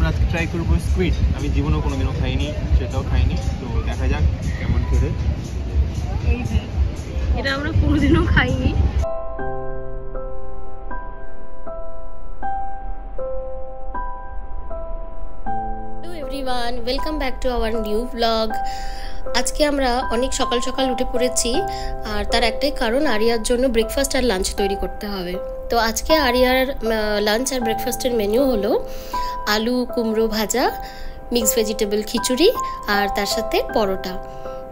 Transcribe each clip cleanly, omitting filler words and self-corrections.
আমরা আজকে ট্রাই করবো স্কুইড। আমি জীবনেও কোনোদিনও খাইনি, সেটাও খাইনি, তো দেখা যাক কেমন খেতে। এই যে এটা আমরা কোনোদিনও খাইনি। Hello everyone, welcome back to our new blog. আজকে আমরা অনেক সকাল সকাল উঠে পড়েছি, আর তার একটাই কারণ, আরিয়ার জন্য ব্রেকফাস্ট আর লাঞ্চ তৈরি করতে হবে। তো আজকে আরিয়ার লাঞ্চ আর ব্রেকফাস্টের মেনু হলো আলু কুমড়ো ভাজা, মিক্স ভেজিটেবল খিচুড়ি আর তার সাথে পরোটা।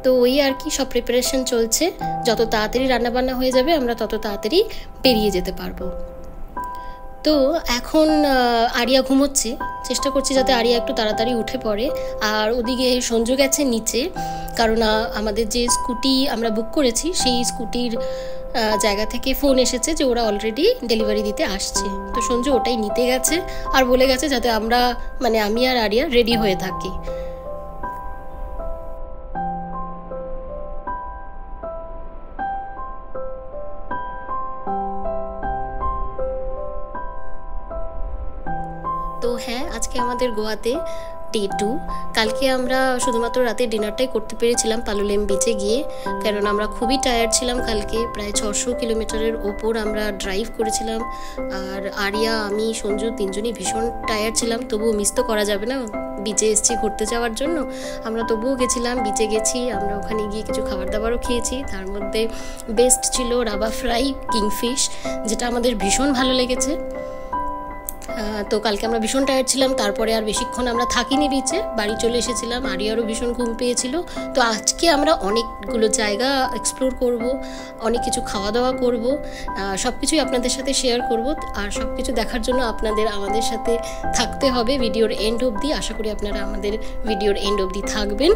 তো ওই আর কি সব প্রিপারেশন চলছে। যত তাড়াতাড়ি রান্নাবান্না হয়ে যাবে আমরা তত তাড়াতাড়ি বেরিয়ে যেতে পারবো। তো এখন আরিয়া ঘুমোচ্ছে, চেষ্টা করছি যাতে আরিয়া একটু তাড়াতাড়ি উঠে পড়ে। আর ওদিকে সঞ্জু গেছে নিচে, কারণ আমাদের যে স্কুটি আমরা বুক করেছি সেই স্কুটির জায়গা থেকে ফোন এসেছে যে ওরা অলরেডি ডেলিভারি দিতে আসছে। তো সঞ্জু ওটাই নিতে গেছে আর বলে গেছে যাতে আমরা আমি আর আরিয়া রেডি হয়ে থাকি। তো হ্যাঁ, আজকে আমাদের গোয়াতে ডে 2। কালকে আমরা শুধুমাত্র রাতে ডিনারটাই করতে পেরেছিলাম পালুলেম বিচে গিয়ে, কারণ আমরা খুবই টায়ার্ড ছিলাম। কালকে প্রায় 600 কিলোমিটারের ওপর আমরা ড্রাইভ করেছিলাম, আর আরিয়া আমি সঞ্জু তিনজনই ভীষণ টায়ার্ড ছিলাম। তবুও মিস তো করা যাবে না, বিচে এসেছি ঘুরতে যাওয়ার জন্য। আমরা তবুও গেছিলাম, বিচে গেছি, আমরা ওখানে গিয়ে কিছু খাবার দাবারও খেয়েছি। তার মধ্যে বেস্ট ছিল রাবা ফ্রাই, কিংফিশ, যেটা আমাদের ভীষণ ভালো লেগেছে। তো কালকে আমরা ভীষণ টায়ার্ড ছিলাম, তারপরে আর বেশিক্ষণ আমরা থাকিনি বিচে, বাড়ি চলে এসেছিলাম। আরিয়ারও ভীষণ ঘুম পেয়েছিল। তো আজকে আমরা অনেকগুলো জায়গা এক্সপ্লোর করব, অনেক কিছু খাওয়া দাওয়া করব, সব কিছুই আপনাদের সাথে শেয়ার করব। আর সব কিছু দেখার জন্য আপনাদের আমাদের সাথে থাকতে হবে ভিডিওর এন্ড অবধি। আশা করি আপনারা আমাদের ভিডিওর এন্ড অবধি থাকবেন।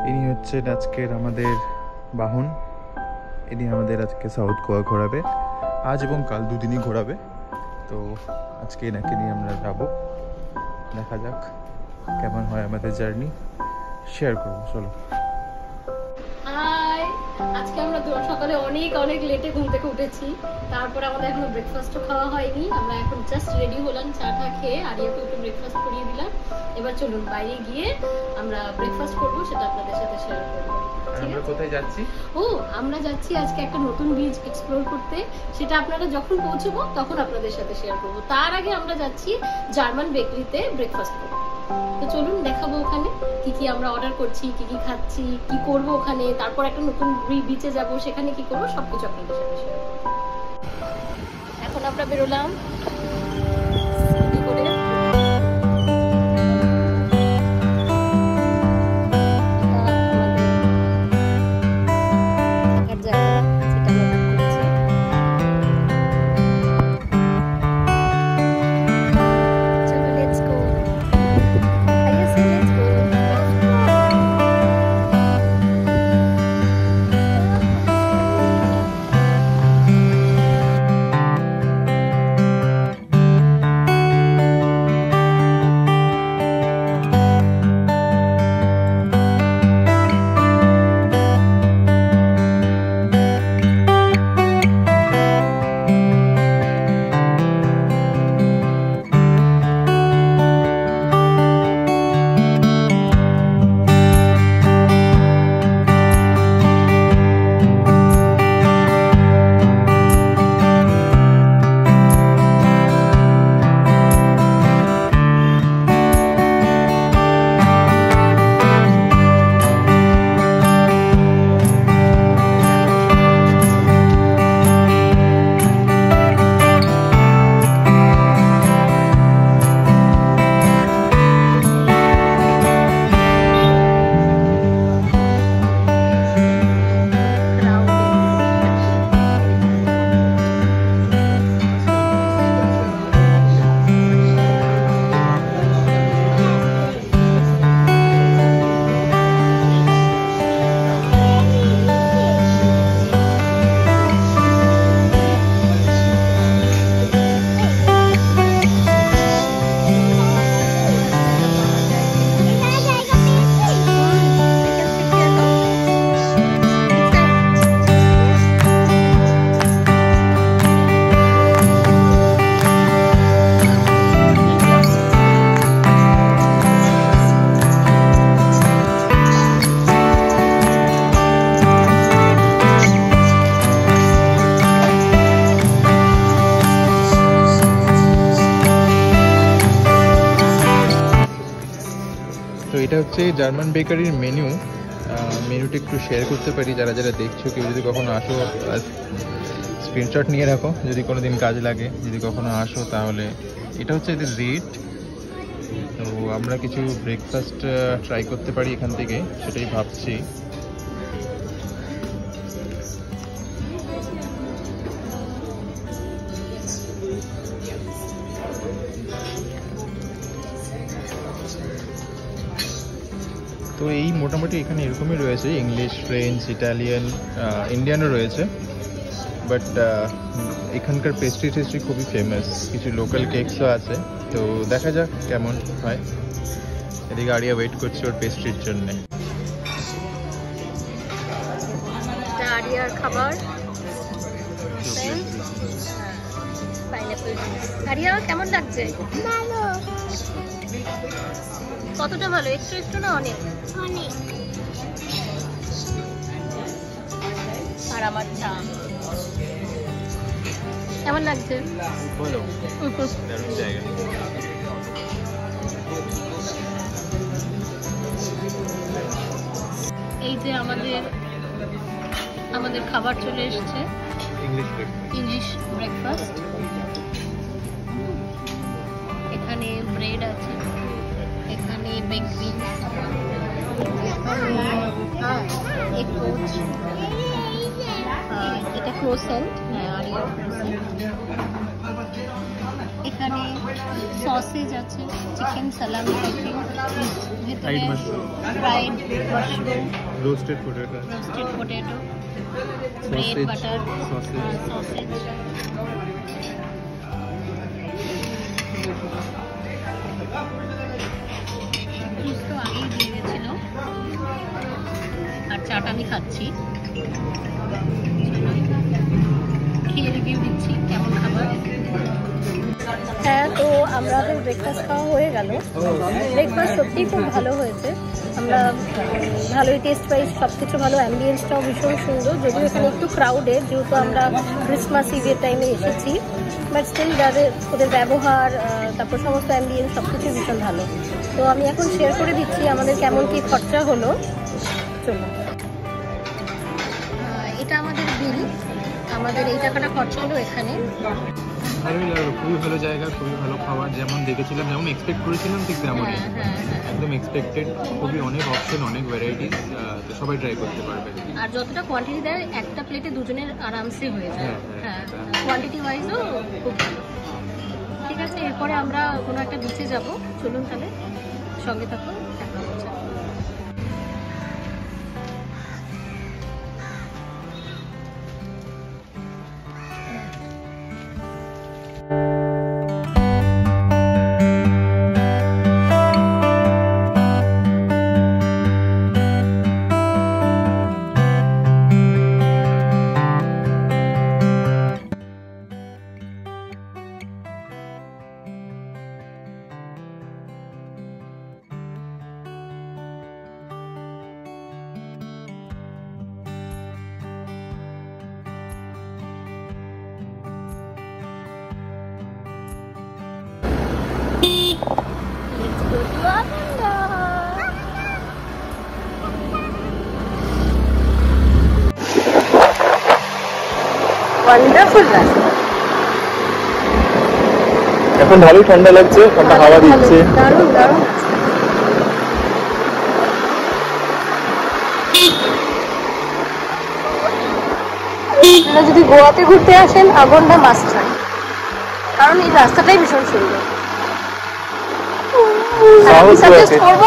ইনি হচ্ছেন আজকের আমাদের বাহন। ইনি আমাদের আজকে সাউথ গোয়া ঘোরাবে, আজ এবং কাল দুদিনই ঘোরাবে। তো আজকে এনাকে নিয়ে আমরা যাব, দেখা যাক কেমন হয় আমাদের জার্নি, শেয়ার করবো। চলো। হাই, আজকে আমরা সকালে অনেক অনেক লেটে ঘুম থেকে উঠেছি। তারপরে আমাদের এখনো ব্রেকফাস্টও খাওয়া হয়নি। আমরা এখন জাস্ট রেডি হলাম, চা টা খেয়ে আরিয়াকে একটু ব্রেকফাস্ট করিয়ে দিলাম। এবার চলুন বাইরে গিয়ে আমরা ব্রেকফাস্ট করবো, সেটা আপনাদের সাথে শেয়ার করবো। আমরা কোথায় যাচ্ছি? আমরা যাচ্ছি আজকে একটা নতুন বিচ এক্সপ্লোর করতে। সেটা আপনারা যখন পৌঁছবো তখন আপনাদের সাথে শেয়ার করবো। তার আগে আমরা যাচ্ছি জার্মান বেকারিতে ব্রেকফাস্ট করতে। তো চলুন দেখাবো ওখানে কি কি আমরা অর্ডার করছি, কি কি খাচ্ছি, কি করব ওখানে, তারপর একটা নতুন বিচে যাব, সেখানে কি করবো সবকিছু আপনাদের সাথে শেয়ার করবো। এখন আমরা বেরোলাম করে। হচ্ছে জার্মান বেকারির মেনুটা একটু শেয়ার করতে পারি। যারা যারা দেখছো, কেউ যদি কখনো আসো স্ক্রিনশট নিয়ে রাখো, যদি কোনো দিন কাজে লাগে, যদি কখনো আসো তাহলে। এটা হচ্ছে এদের রেট। তো আমরা কিছু ব্রেকফাস্ট ট্রাই করতে পারি এখান থেকে, সেটাই ভাবছি। তো এই মোটামুটি এখানে এরকমই রয়েছে, ইংলিশ, ফ্রেঞ্চ, ইটালিয়ান, ইন্ডিয়ানও রয়েছে। বাট এখানকার পেস্ট্রি খুবই ফেমাস, কিছু লোকাল কেকসও আছে। তো দেখা যাক কেমন হয়। এদিকে আরিয়া ওয়েট করছে ওর পেস্ট্রির জন্যে। আরিয়ার খাবার আরিয়া কেমন লাগছে? ভালো। কতটা ভালো? একটু একটু না অনেক? অনেক। আর আমার চা কেমন লাগছে? বলো, দারুণ জায়গা। এই যে আমাদের খাবার চলে এসেছে, ইংলিশ ব্রেকফাস্ট। এখানে ব্রেড আছে, এখানে বেক বিনস, এগ পোচ, এটা ক্রোসেন্ট, আরিয়া ক্রোসেন্ট। এখানে সসেজ আছে, চিকেন সালামি টাইপের, ভিতরে fried mushroom, roasted potato, bread butter, sausage. Juice তো আগেই দিয়ে গেছিল, আর চাটা আমি খাচ্ছি। খেয়ে রিভিউ দিচ্ছি কেমন খাবার। হ্যাঁ, তো আমাদের ব্রেকফাস্ট খাওয়া হয়ে গেল। ব্রেকফাস্ট সত্যিই খুব ভালো হয়েছে। আমরা ভালোই টেস্ট পাই, সব কিছু ভালো, অ্যাম্বিয়েন্সটাও ভীষণ সুন্দর। যদিও এখানে একটু ক্রাউডেড, যেহেতু আমরা ক্রিসমাস ইভের টাইমে এসেছি, বাট স্টিল ওদের ব্যবহার, তারপর সমস্ত অ্যাম্বিয়েন্স সব কিছু ভীষণ ভালো। তো আমি এখন শেয়ার করে দিচ্ছি আমাদের কেমন কী খরচা হলো। চলুন, এটা আমাদের বিল। আমাদের এই টাকাটা খরচা হলো এখানে। ভালোই লাগলো, খুবই ভালো জায়গা, খুবই ভালো খাবার। যেমন দেখেছিলাম, যেমন এক্সপেক্ট করেছিলাম ঠিক তেমনই, একদম এক্সপেক্টেড। খুবই অনেক অপশন, অনেক ভ্যারাইটিস, তো সবাই ট্রাই করতে পারবে। আর যতটা কোয়ান্টিটি দেয়, একটা প্লেটে দুজনের আরামসে হয়ে যায়। হ্যাঁ, কোয়ান্টিটি ওয়াইজও খুব ভালো। ঠিক আছে, এরপরে আমরা কোনো একটা বিচে যাব। চলুন তাহলে, সঙ্গে থাকুন, দেখা হচ্ছে। ওয়ান্ডারফুল রাস্তা। এখন ভালোই ঠান্ডা লাগছে, ঠান্ডা হাওয়া দিচ্ছে। দারুণ দারুণ। আপনারা যদি গোয়াতে ঘুরতে আসেন, আগন্ডা মাস্ট ট্রাই, কারণ এই রাস্তাটাই ভীষণ সুন্দর। আমি সাজেস্ট করবো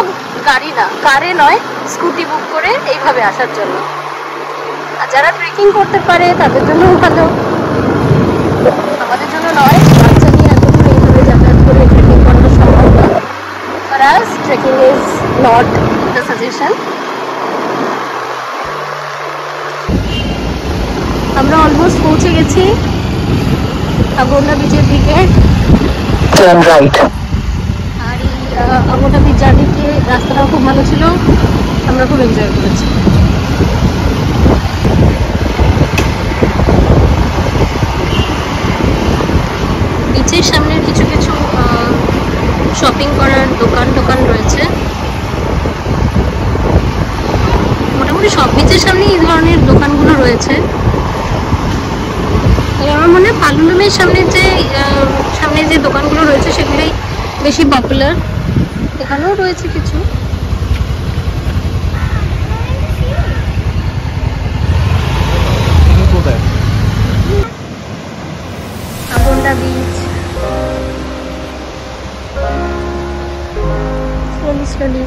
কারে নয়, স্কুটি বুক করে এইভাবে আসার জন্য। আর যারা ট্রেকিং করতে পারে তাদের জন্য ভালো, আমাদের জন্য নয়। বাচ্চা নিয়ে এত দূর এইভাবে যাতায়াত করে ট্রেকিং করানো সম্ভব না। For us trekking is not the suggestion. আমরা অলমোস্ট পৌঁছে গেছি আগন্ডা বিচের দিকে। আর এই আগন্ডা বিচ জার্নিতে রাস্তাটাও খুব ভালো ছিল, আমরা খুব এনজয় করেছি। বিচের সামনের কিছু কিছু শপিং করার দোকান রয়েছে। মোটামুটি সব বিচের সামনে এই ধরনের দোকানগুলো রয়েছে। আমার মনে হয় পালুলুমের সামনে যে দোকানগুলো রয়েছে সেগুলোই বেশি পপুলার। এখানেও রয়েছে কিছু। আগন্ডা বিচ স্লোলি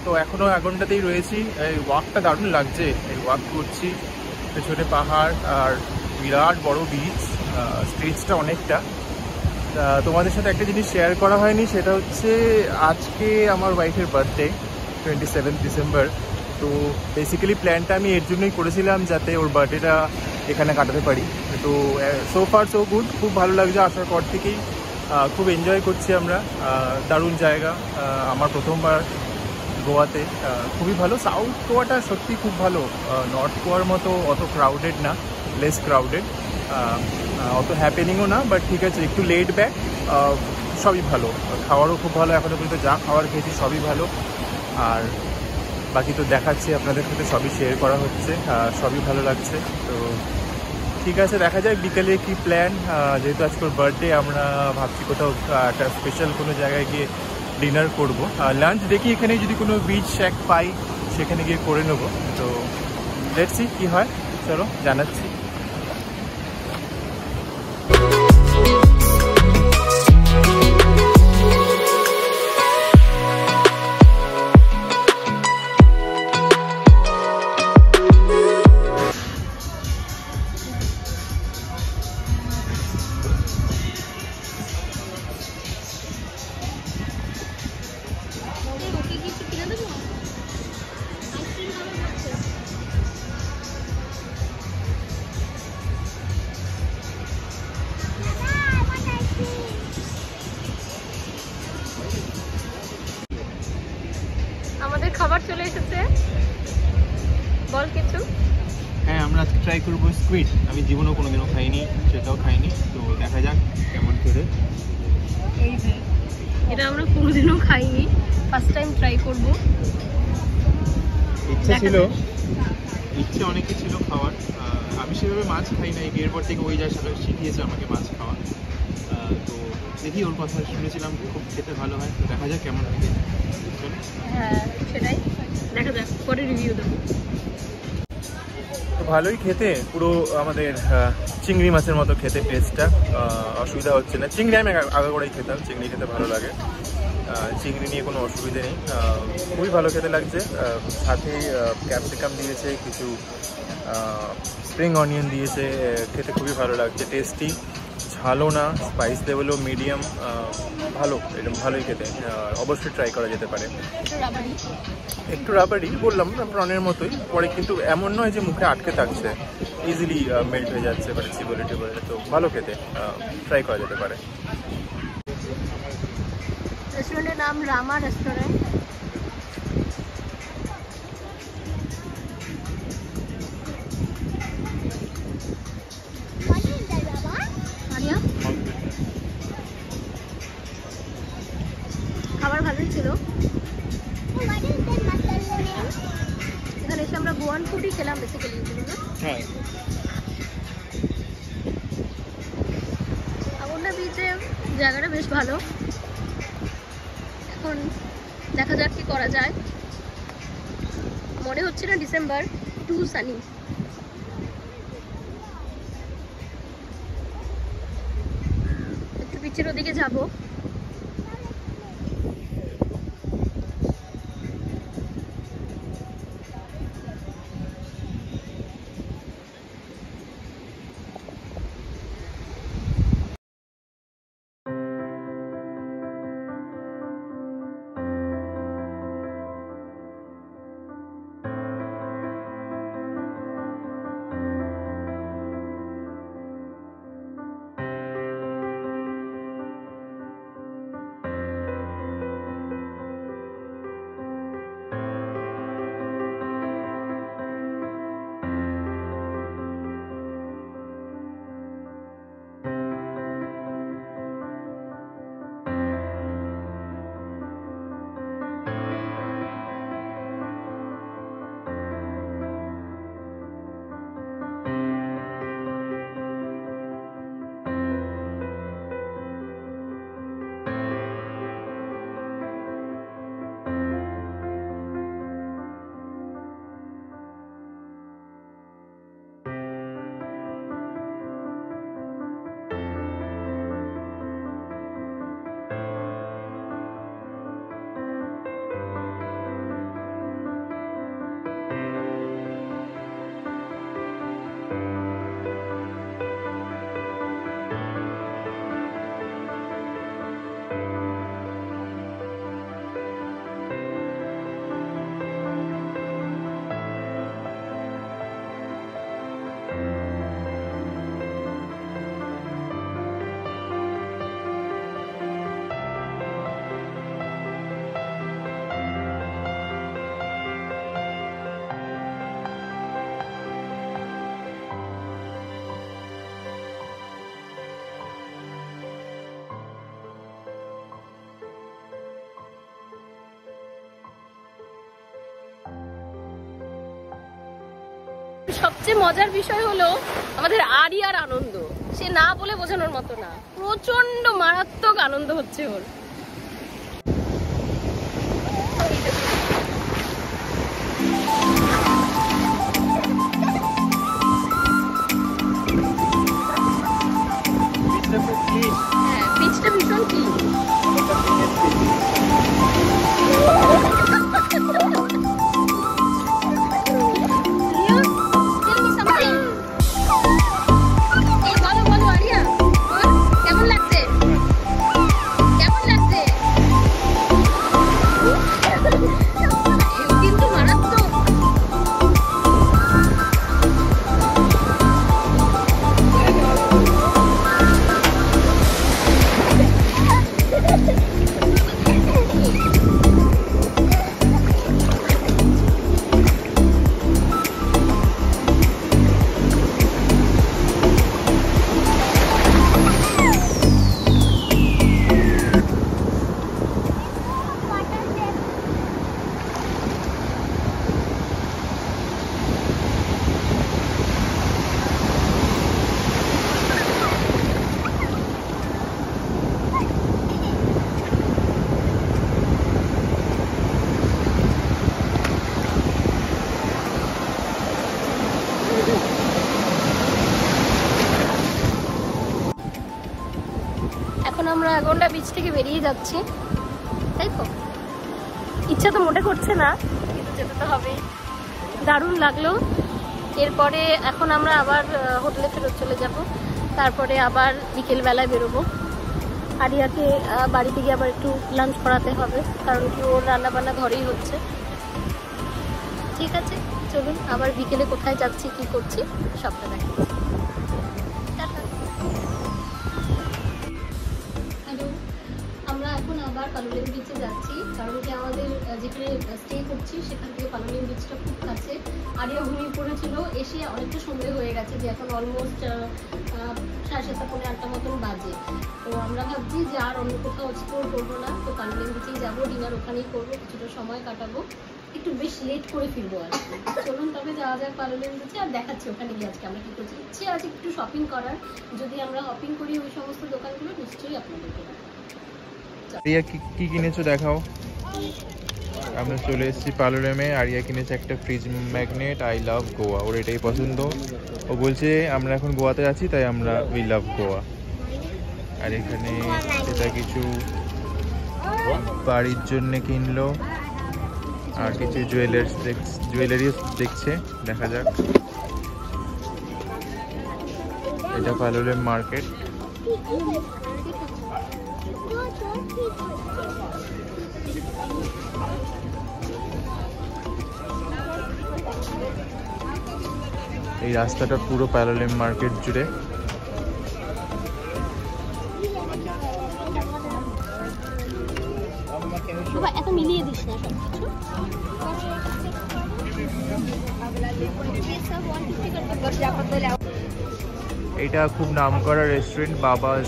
তো এখনো আগন্ডাতেই রয়েছি। এই ওয়াকটা দারুণ লাগছে, এই ওয়াক করছি, পেছনে পাহাড় আর বিরাট বড় বিচ, স্ট্রেচটা অনেকটা। তোমাদের সাথে একটা জিনিস শেয়ার করা হয়নি, সেটা হচ্ছে আজকে আমার ওয়াইফের বার্থডে, 27 ডিসেম্বর। তো বেসিক্যালি প্ল্যানটা আমি এর জন্যই করেছিলাম যাতে ওর বার্থডেটা এখানে কাটাতে পারি। তো সো ফার সো গুড, খুব ভালো লাগছে আসার পর থেকেই, খুব এনজয় করছি আমরা। দারুণ জায়গা, আমার প্রথমবার গোয়াতে, খুবই ভালো। সাউথ গোয়াটা সত্যি খুব ভালো, নর্থ গোয়ার মতো অত ক্রাউডেড না, লেস ক্রাউডেড, অত হ্যাপেনিংও না, বাট ঠিক আছে, একটু লেড ব্যাক, সবই ভালো। খাওয়ারও খুব ভালো, এখনও পর্যন্ত যা খাওয়ার খেয়েছি সবই ভালো। আর বাকি তো দেখাচ্ছি আপনাদের সাথে, সবই শেয়ার করা হচ্ছে, সবই ভালো লাগছে। তো ঠিক আছে, দেখা যাক বিকেলে কি প্ল্যান। যেহেতু আজকের বার্থডে, আমরা ভাবছি কোথাও একটা স্পেশাল কোনো জায়গায় গিয়ে ডিনার করবো। লাঞ্চ দেখি এখানে যদি কোনো বিচ শ্যাক পাই সেখানে গিয়ে করে নেবো। তো লেটস সি কি হয়, চলো জানাচ্ছি। আমাদের খাবার চলে এসেছে, বল কিছু। হ্যাঁ, আমরা আজকে ট্রাই করবো স্কুইড। আমি জীবনেও কোনোদিনও খাইনি, সেটাও খাইনি, তো দেখা যাক কেমন করে। এই যে এটা আমরা কোনোদিনও খাইনি, ফার্স্ট টাইম ট্রাই করব। ইচ্ছে অনেকই ছিল খাওয়ার। আমি সেভাবে মাছ খাই না, এই বিয়ের পর থেকে ওই যা শিখিয়েছে আমাকে মাছ খাওয়া। তো দেখি, ওর কথা শুনেছিলাম খুব খেতে ভালো হয়, তো দেখা যাক কেমন হয়। হ্যাঁ সেটাই, দেখা যাক, পরে রিভিউ দেবো। তো ভালোই খেতে, পুরো আমাদের চিংড়ি মাছের মতো খেতে টেস্টটা, অসুবিধা হচ্ছে না। চিংড়ি আমি আগে করেই খেতাম, চিংড়ি খেতে ভালো লাগে, চিংড়ি নিয়ে কোনো অসুবিধে নেই, খুবই ভালো খেতে লাগছে। সাথে ক্যাপসিকাম দিয়েছে, কিছু স্প্রিং অনিয়ন দিয়েছে, খেতে খুবই ভালো লাগছে, টেস্টি, ঝালও না, স্পাইস লেভেলও মিডিয়াম, ভালো, এটা ভালোই খেতে, অবশ্যই ট্রাই করা যেতে পারে। একটু রাবারি বললাম না, প্রনের মতোই পরে, কিন্তু এমন নয় যে মুখে আটকে থাকছে, ইজিলি মেল্ট হয়ে যাচ্ছে, মানে চিবোলে টিবোলে, তো ভালো খেতে, ট্রাই করা যেতে পারে। রেস্টুরেন্টের নাম রামা রেস্টুরেন্ট। খাবার ভালোই ছিল। এখানে এসে আমরা গোয়ান ফুডই খেলাম বেসিক্যালি। হ্যাঁ, আগন্ডা বিচে জায়গাটা বেশ ভালো। এখন দেখা যাক কি করা যায়। মনে হচ্ছে না ডিসেম্বর, টু সানি। একটু বিচের ওদিকে যাবো। সবচেয়ে মজার বিষয় হলো আমাদের আরিয়ার আনন্দ, সে না বলে বোঝানোর মতো না, প্রচন্ড মারাত্মক আনন্দ হচ্ছে ওর। হ্যাঁ, পিচটা ভীষণ কি আমরা আগন্ডা বিচ থেকে বেরিয়ে যাচ্ছি, তাই তো? ইচ্ছা তো মোটে করছে না, কিন্তু যেতে তো হবে। দারুণ লাগলো। এরপরে এখন আমরা আবার হোটেলে ফেরত চলে যাব। তারপরে আবার বিকেলবেলায় বেরোবো। আরিয়াকে বাড়িতে গিয়ে আবার একটু লাঞ্চ করাতে হবে, কারণ কি ওর রান্নাবান্না ঘরেই হচ্ছে। ঠিক আছে, চলুন আবার বিকেলে কোথায় যাচ্ছি কি করছি সবটা দেখাচ্ছি। হ্যালো, আমরা এখন আবার পালুলেম বিচে যাচ্ছি, কারণ কি আমাদের যেখানে স্টে করছি সেখান থেকে পালুলেম বিচটা খুব কাছে। আরিয়া ঘুমিয়ে পড়েছিল, এসে অনেকটা সন্ধে হয়ে গেছে, যে এখন অলমোস্ট 7:30 পৌনে 8টা মতন বাজে। তো আমরা ভাবছি যে আর অন্য কোথাও এক্সপ্লোর করবো না, তো পালুলেম বিচেই যাবো, ডিনার ওখানেই করবো, কিছুটা সময় কাটাবো, একটু বেশ লেট করে ফিরবো আর কি। চলুন তবে যাওয়া যাক পালুলেম বিচে, আর দেখাচ্ছি ওখানে গিয়ে আজকে আমরা কী করছি। ইচ্ছে আছে একটু শপিং করার, যদি আমরা শপিং করি ওই সমস্ত দোকানগুলো নিশ্চয়ই আপনাদেরকে দেখাবো। আরিয়া কি কিনেছো দেখাও। আমরা চলে এসেছি পালুলেমে। আরিয়া কিনেছে একটা fridge magnet. I love Goa, ওর এটাই পছন্দ। ও বলছে আমরা এখন গোয়াতে আছি, তাই আমরা উই লাভ গোয়া। আর এখানে এটা কিছু বাড়ির জন্য কিনলো, আর কিছু জুয়েলারিও দেখছে, দেখা যাক। এটা পালুলেম মার্কেট। এই রাস্তাটা পুরো পালুলেম মার্কেট জুড়ে। এত মিলিয়ে দিস না সবকিছু। এটা খুব নামকরা restaurant, Baba's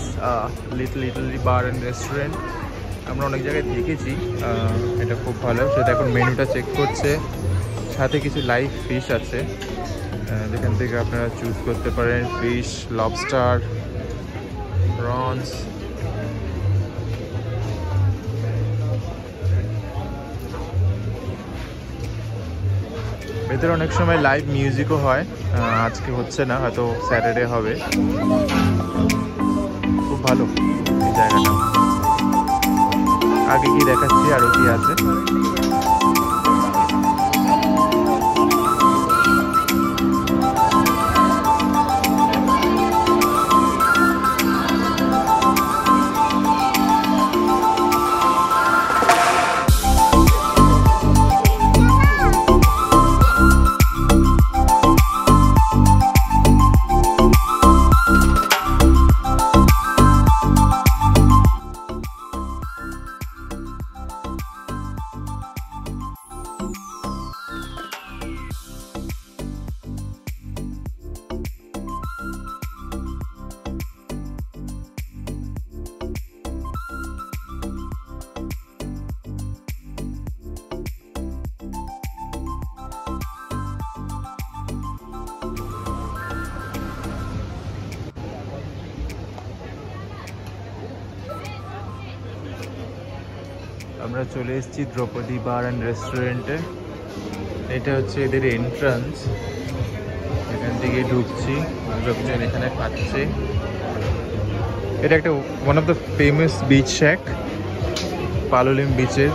little Italy bar and restaurant. আমরা অনেক জায়গায় দেখেছি, এটা খুব ভালো। সেটা এখন মেনুটা চেক করছে, সাথে কিছু লাইভ ফিশ আছে, যেখান থেকে আপনারা চুজ করতে পারেন ফিশ, লবস্টার, প্রনস। ভেতরে অনেক সময় লাইভ মিউজিকও হয়, আজকে হচ্ছে না, হয়তো স্যাটারডে হবে। খুব ভালো এই জায়গাটা। আগে কি দেখাচ্ছি আরও কি আছে। আমরা চলে এসেছি দ্রৌপদী বার অ্যান্ড রেস্টুরেন্টে। এটা হচ্ছে এদের এন্ট্রান্স, এখান থেকে ঢুকছি, লোকজন এখানে খাচ্ছে। এটা একটা one of the famous beach shack, Palolem বিচের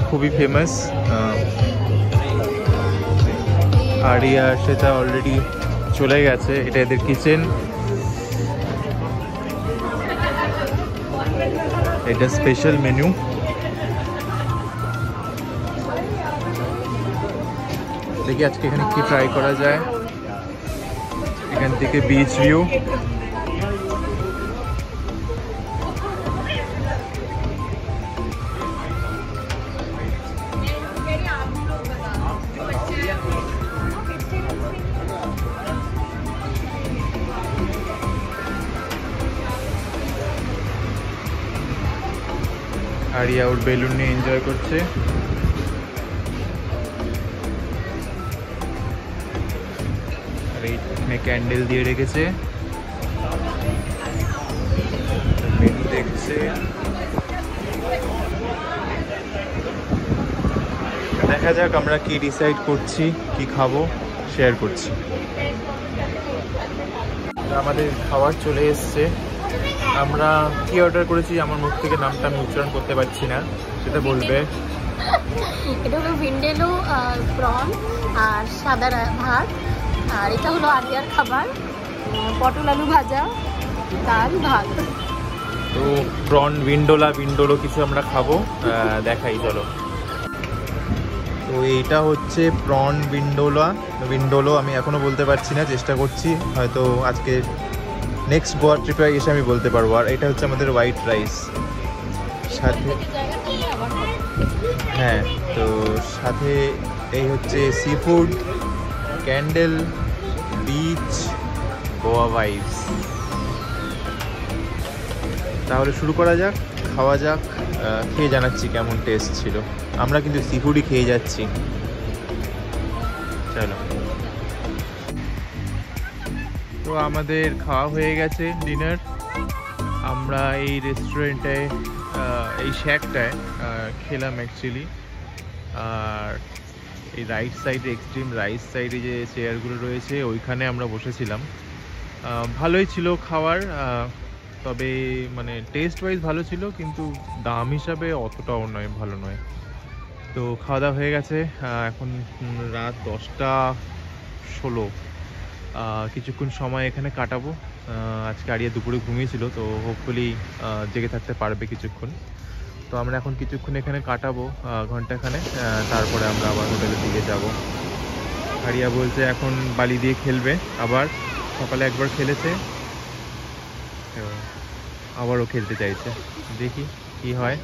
খুবই ফেমাস। আরিয়া সেটা অলরেডি চলে গেছে। এটা এদের কিচেন, এটা স্পেশাল মেনু। দেখি আজকে এখানে কি ট্রাই করা যায়। এখান থেকে বিচ ভিউ, আরিয়া ওর বেলুন নিয়ে এনজয় করছে। আর এইখানে ক্যান্ডেল দিয়ে রেখেছে, মেনু দেখছে। দেখা যাক আমরা কি ডিসাইড করছি, কি খাবো, শেয়ার করছি। আমাদের খাবার চলে এসছে। আমরা কি অর্ডার করেছি, আমার মুখ থেকে নামটা আমি উচ্চারণ করতে পারছি না, সেটা বলবে। এটা হলো ভিন্ডেলো প্রন আর সাদা ভাত, আর এটা হলো আরিয়ার খাবার। পটল আলু ভাজা, ডাল, ভাত। তো প্রন ভিন্ডোলো কিছু আমরা খাবো, দেখাই চলো। তো এইটা হচ্ছে প্রন ভিন্ডোলো আমি এখনো বলতে পারছি না, চেষ্টা করছি, হয়তো আজকে নেক্সট গোয়া ট্রিপে এসে আমি বলতে পারবো। আর এটা হচ্ছে আমাদের হোয়াইট রাইস, সাথে হ্যাঁ, তো সাথে এই হচ্ছে sea food, candle, beach, Goa vibes. তাহলে শুরু করা যাক, খাওয়া যাক, খেয়ে জানাচ্ছি কেমন টেস্ট ছিল। আমরা কিন্তু সি ফুডই খেয়ে যাচ্ছি। চলো। তো আমাদের খাওয়া হয়ে গেছে, ডিনার। আমরা এই রেস্টুরেন্টে, এই শ্যাকটায় খেলাম অ্যাকচুয়ালি। আর এই রাইট সাইডে, এক্সট্রিম রাইট সাইডে যে চেয়ারগুলো রয়েছে ওইখানে আমরা বসেছিলাম। ভালোই ছিল খাওয়ার, তবে মানে টেস্ট ওয়াইজ ভালো ছিল, কিন্তু দাম হিসাবে অতটাও নয়, ভালো নয়। তো খাওয়া দাওয়া হয়ে গেছে, এখন রাত 10:16। কিছুক্ষণ সময় এখানে কাটাবো। আজকে আরিয়া দুপুরে ঘুমিয়েছিল, তো হোপফুলি জেগে থাকতে পারবে কিছুক্ষণ। তো আমরা এখন কিছুক্ষণ এখানে কাটাবো, ঘন্টাখানে, তারপরে আমরা আবার হোটেলের দিকে যাব। আরিয়া বলছে এখন বালি দিয়ে খেলবে, আবার সকালে একবার খেলেছে, আবারও খেলতে চাইছে। দেখি কি হয়।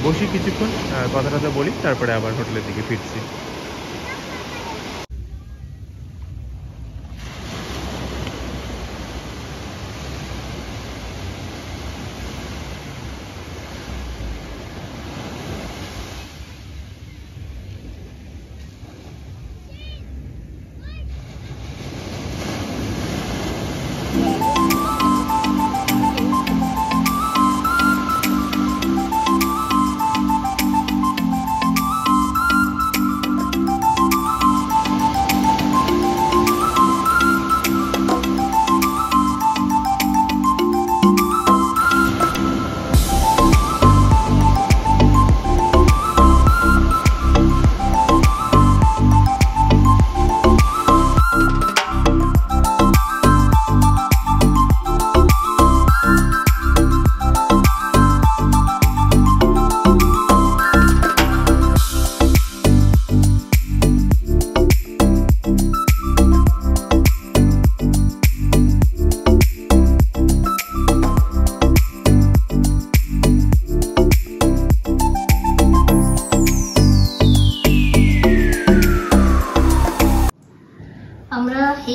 বসি কিছুক্ষণ, কথা টথা বলি, তারপরে আবার হোটেলের দিকে ফিরছি।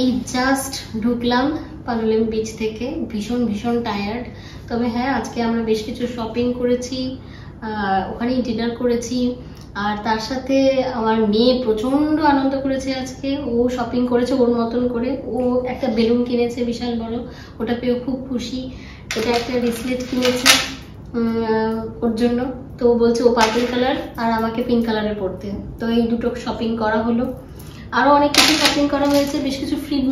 এই জাস্ট ঢুকলাম পালোলেম বিচ থেকে, ভীষণ টায়ার্ড। তবে হ্যাঁ, আজকে আমরা বেশ কিছু শপিং করেছি, ওখানেই ডিনার করেছি। আর তার সাথে আমার মেয়ে প্রচন্ড আনন্দ করেছে আজকে। ও শপিং করেছে ওর মতন করে। ও একটা বেলুন কিনেছে বিশাল বড়, ওটা পেয়েও খুব খুশি। এটা একটা রিসলেট কিনেছে ওর জন্য, তো বলছে ও পার্পল কালার আর আমাকে পিঙ্ক কালারের পরতে। তো এই দুটো শপিং করা হলো। আরও অনেক কিছু শপিং করা হয়েছে, বেশ কিছু ফ্রিজ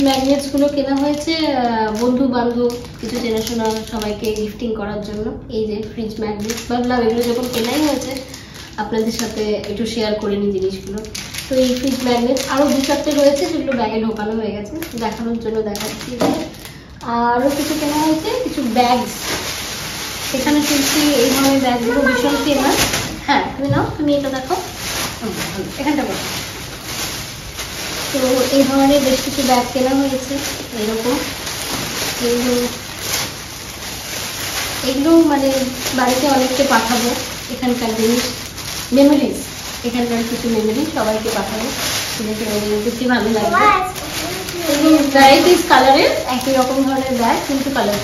ম্যাগনেটসগুলো কেনা হয়েছে বন্ধু বান্ধব কিছু চেনাশোনা সবাইকে গিফটিং করার জন্য। এই যে ফ্রিজ ম্যাগনেটস, ভাবলাম এগুলো যখন কেনাই হয়েছে আপনাদের সাথে একটু শেয়ার করে নিই জিনিসগুলো। তো এই ফ্রিজ ম্যাগনেটস আরও 2-4টে রয়েছে, যেগুলো ব্যাগে ঢোকানো হয়ে গেছে, দেখানোর জন্য দেখাচ্ছি। আরও কিছু কেনা হয়েছে, কিছু ব্যাগস। এখানে শুনছি এই ধরনের ব্যাগগুলো ভীষণ ফেমাস। হ্যাঁ, তুমি নাও, তুমি এটা দেখো, এখানটা বসো। তো এই ধরনের বেশ কিছু ব্যাগ কেনা হয়েছে এরকম। এগুলো মানে বাড়িতে অনেককে পাঠাবো, এখানকার জিনিস, মেমোরিজ, এখানকার কিছু মেমোরি সবাইকে পাঠাবো, বেশি ভালো লাগবে। এগুলো ভ্যারাইটিস কালারের, একই রকম ধরনের ব্যাগ কিন্তু কালার।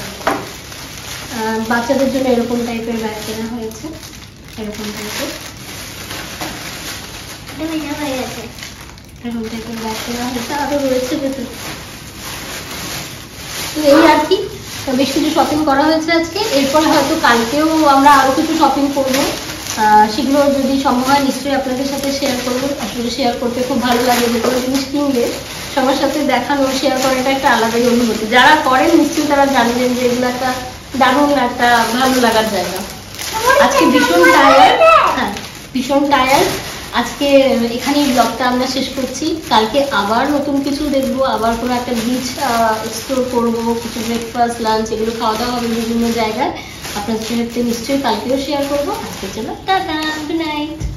বাচ্চাদের জন্য এরকম টাইপের ব্যাগ কেনা হয়েছে, এরকম টাইপের ব্যাগ কেনা হয়েছে। আরও রয়েছে ভেতরে। তো এই আর কি, বেশ কিছু শপিং করা হয়েছে আজকে। এরপর হয়তো কালকেও আমরা আরও কিছু শপিং করবো, সেগুলো যদি সম্ভব হয় নিশ্চয়ই আপনাদের সাথে শেয়ার করবো। আসলে শেয়ার করতে খুব ভালো লাগে, যে কোনো জিনিস কিনলে সবার সাথে দেখানো, শেয়ার করাটা একটা আলাদাই অনুভূতি। যারা করেন নিশ্চয়ই তারা জানবেন যে এগুলো একটা দারুণ একটা ভালো লাগার জায়গা। আজকে ভীষণ টায়ার্ড, হ্যাঁ ভীষণ টায়ার্ড। আজকে এখানেই ব্লগটা আমরা শেষ করছি। কালকে আবার নতুন কিছু দেখবো, আবার কোনো একটা বিচ এক্সপ্লোর করবো, কিছু ব্রেকফাস্ট লাঞ্চ এগুলো খাওয়া দাওয়া হবে বিভিন্ন জায়গায়। আপনাদের সাথে নিশ্চয়ই কালকেও শেয়ার করবো। আজকের জন্য টাটা, গুড নাইট।